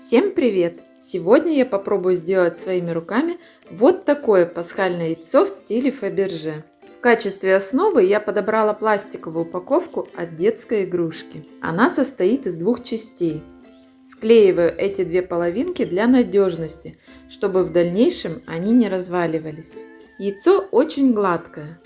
Всем привет! Сегодня я попробую сделать своими руками вот такое пасхальное яйцо в стиле Фаберже. В качестве основы я подобрала пластиковую упаковку от детской игрушки. Она состоит из двух частей. Склеиваю эти две половинки для надежности, чтобы в дальнейшем они не разваливались. Яйцо очень гладкое,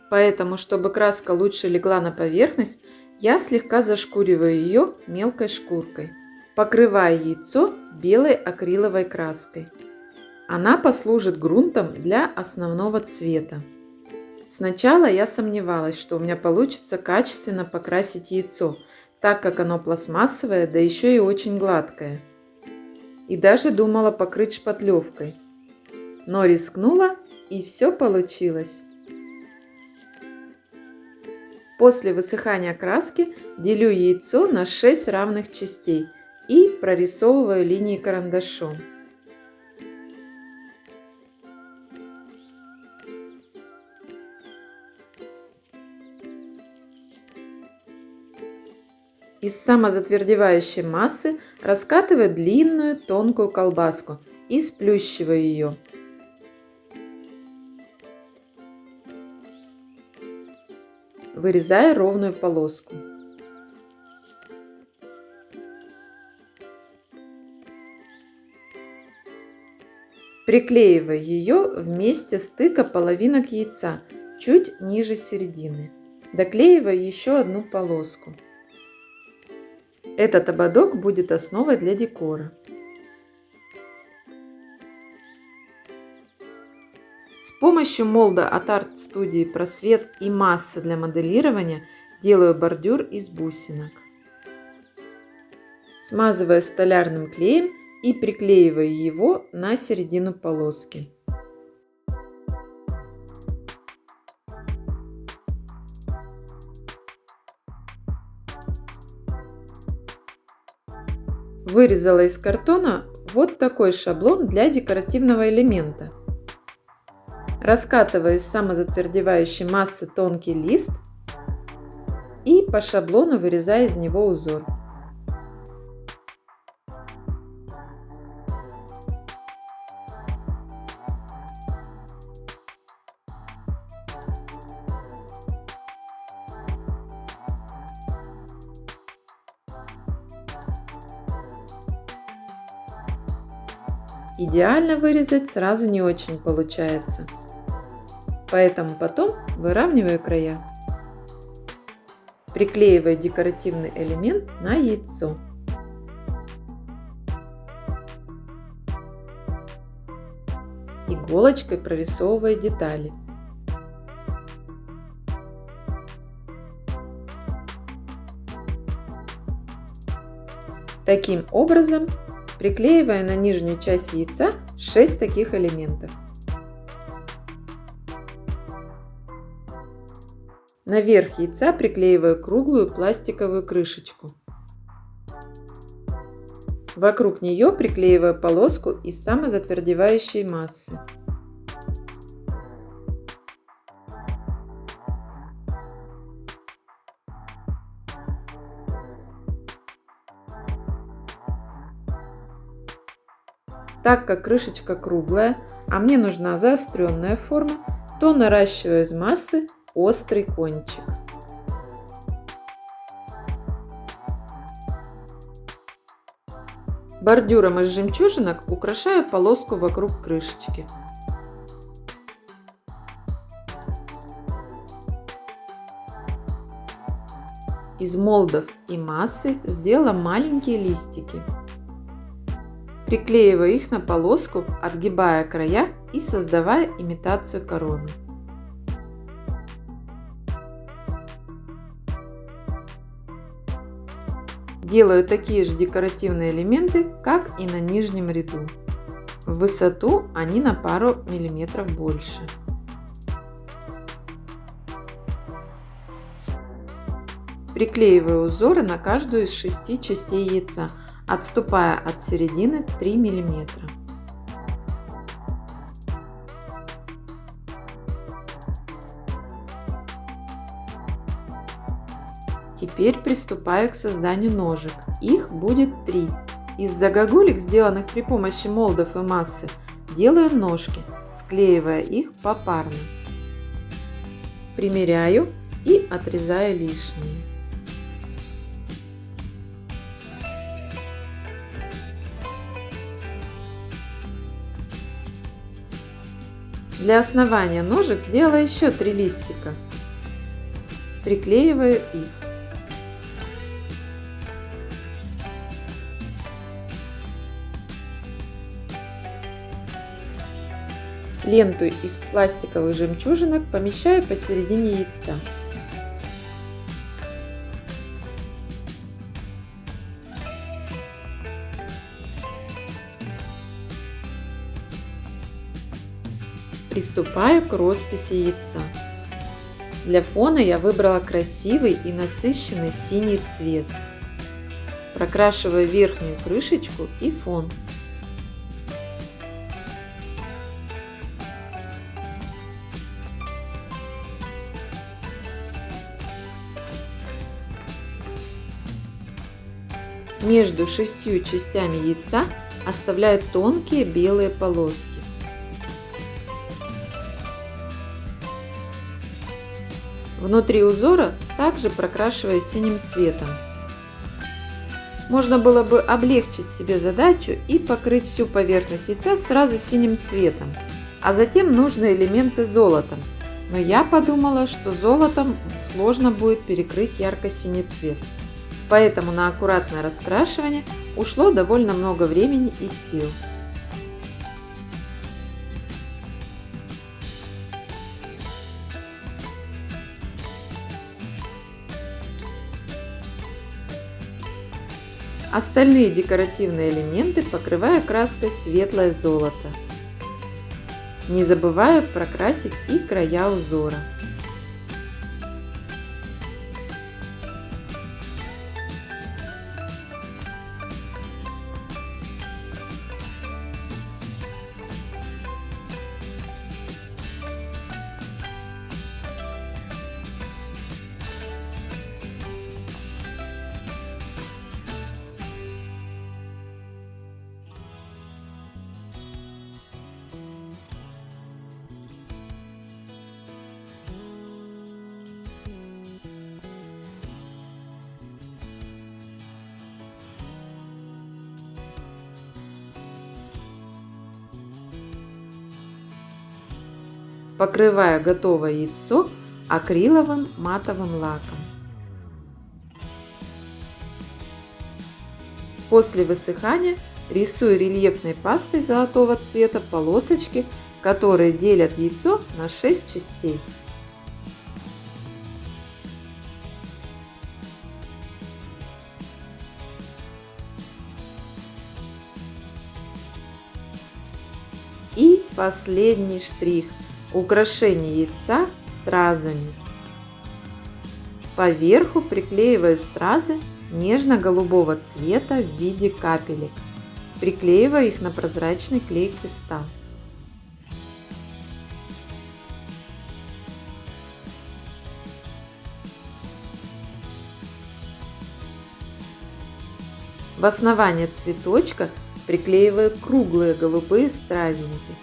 поэтому, чтобы краска лучше легла на поверхность, я слегка зашкуриваю ее мелкой шкуркой. Покрываю яйцо белой акриловой краской. Она послужит грунтом для основного цвета. Сначала я сомневалась, что у меня получится качественно покрасить яйцо, так как оно пластмассовое, да еще и очень гладкое. И даже думала покрыть шпатлевкой. Но рискнула, и все получилось. После высыхания краски делю яйцо на 6 равных частей и прорисовываю линии карандашом. Из самозатвердевающей массы раскатываю длинную тонкую колбаску и сплющиваю ее. Вырезаю ровную полоску. Приклеиваю ее в месте стыка половинок яйца, чуть ниже середины. Доклеиваю еще одну полоску. Этот ободок будет основой для декора. С помощью молда от арт-студии Просвет и массы для моделирования делаю бордюр из бусинок. Смазываю столярным клеем и приклеиваю его на середину полоски. Вырезала из картона вот такой шаблон для декоративного элемента. Раскатываю из самозатвердевающей массы тонкий лист и по шаблону вырезаю из него узор. Идеально вырезать сразу не очень получается, поэтому потом выравниваю края. Приклеиваю декоративный элемент на яйцо. Иголочкой прорисовываю детали. Таким образом, приклеивая на нижнюю часть яйца 6 таких элементов. Наверх яйца приклеиваю круглую пластиковую крышечку. Вокруг нее приклеиваю полоску из самозатвердевающей массы. Так как крышечка круглая, а мне нужна заостренная форма, то наращиваю из массы острый кончик. Бордюром из жемчужинок украшаю полоску вокруг крышечки. Из молдов и массы сделала маленькие листики. Приклеиваю их на полоску, отгибая края и создавая имитацию короны. Делаю такие же декоративные элементы, как и на нижнем ряду. В высоту они на пару миллиметров больше. Приклеиваю узоры на каждую из 6 частей яйца, отступая от середины 3 мм. Теперь приступаю к созданию ножек. Их будет 3. Из загогулек, сделанных при помощи молдов и массы, делаю ножки, склеивая их попарно. Примеряю и отрезаю лишние. Для основания ножек сделала еще 3 листика. Приклеиваю их. Ленту из пластиковых жемчужинок помещаю посередине яйца. Приступаю к росписи яйца. Для фона я выбрала красивый и насыщенный синий цвет. Прокрашиваю верхнюю крышечку и фон. Между 6 частями яйца оставляю тонкие белые полоски. Внутри узора также прокрашиваю синим цветом. Можно было бы облегчить себе задачу и покрыть всю поверхность яйца сразу синим цветом, а затем нужные элементы золотом. Но я подумала, что золотом сложно будет перекрыть ярко-синий цвет. Поэтому на аккуратное раскрашивание ушло довольно много времени и сил. Остальные декоративные элементы покрываю краской светлое золото. Не забываю прокрасить и края узора. Покрываю готовое яйцо акриловым матовым лаком. После высыхания рисую рельефной пастой золотого цвета полосочки, которые делят яйцо на 6 частей. И последний штрих. Украшение яйца стразами. Поверху приклеиваю стразы нежно-голубого цвета в виде капелек. Приклеиваю их на прозрачный клей-кристалл. В основание цветочка приклеиваю круглые голубые стразинки.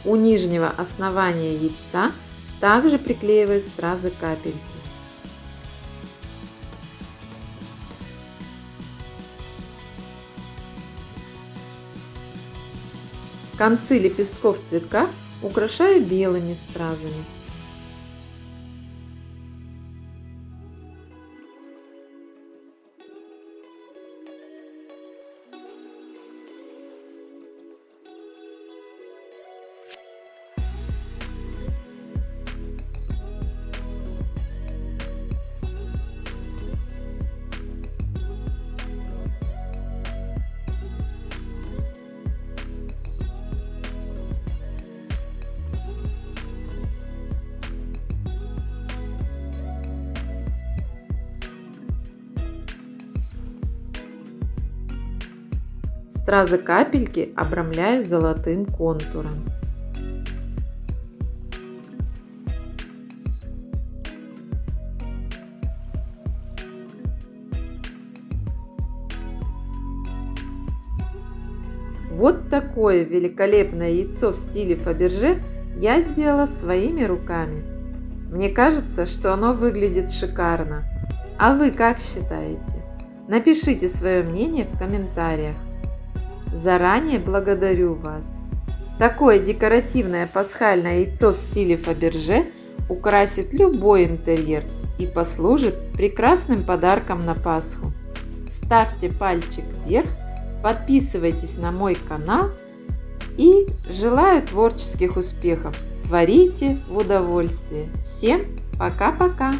У нижнего основания яйца также приклеиваю стразы капельки. Концы лепестков цветка украшаю белыми стразами. Стразы капельки обрамляю золотым контуром. Вот такое великолепное яйцо в стиле Фаберже я сделала своими руками. Мне кажется, что оно выглядит шикарно. А вы как считаете? Напишите свое мнение в комментариях. Заранее благодарю вас. Такое декоративное пасхальное яйцо в стиле Фаберже украсит любой интерьер и послужит прекрасным подарком на Пасху. Ставьте пальчик вверх, подписывайтесь на мой канал и желаю творческих успехов. Творите в удовольствие. Всем пока-пока!